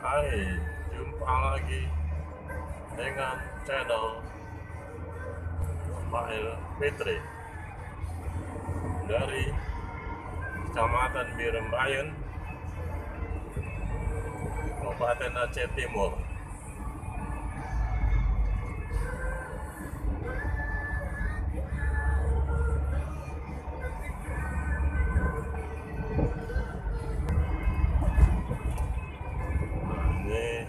Hai, jumpa lagi dengan channel Ismail Fitri dari Kecamatan Birem Bayeun, Kabupaten Aceh Timur. Ini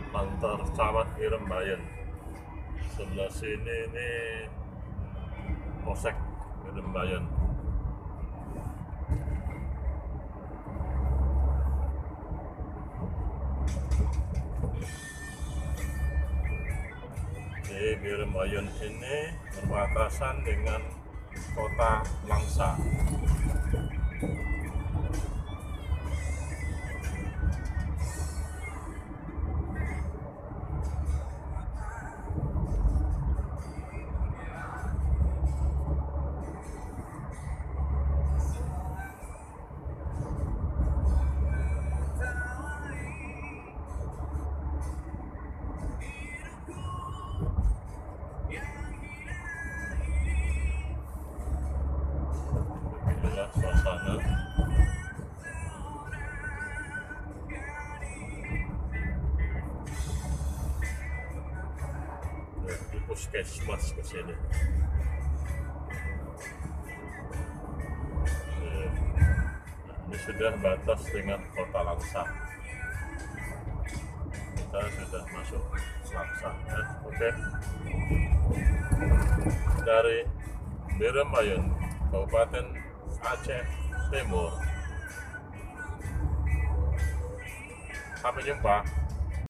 kantor camat Birem Bayeun. Sebelah sini ini Polsek Birem Bayeun. Di Birem Bayeun ini berbatasan dengan kota Langsa. Inilah suasana di puskesmas ke sini. Ini sudah batas dengan kota Langsa. Kita sudah masuk Langsa, ya. Oke. Dari Birem Bayeun, Kabupaten Aceh Timur. Sampai jumpa.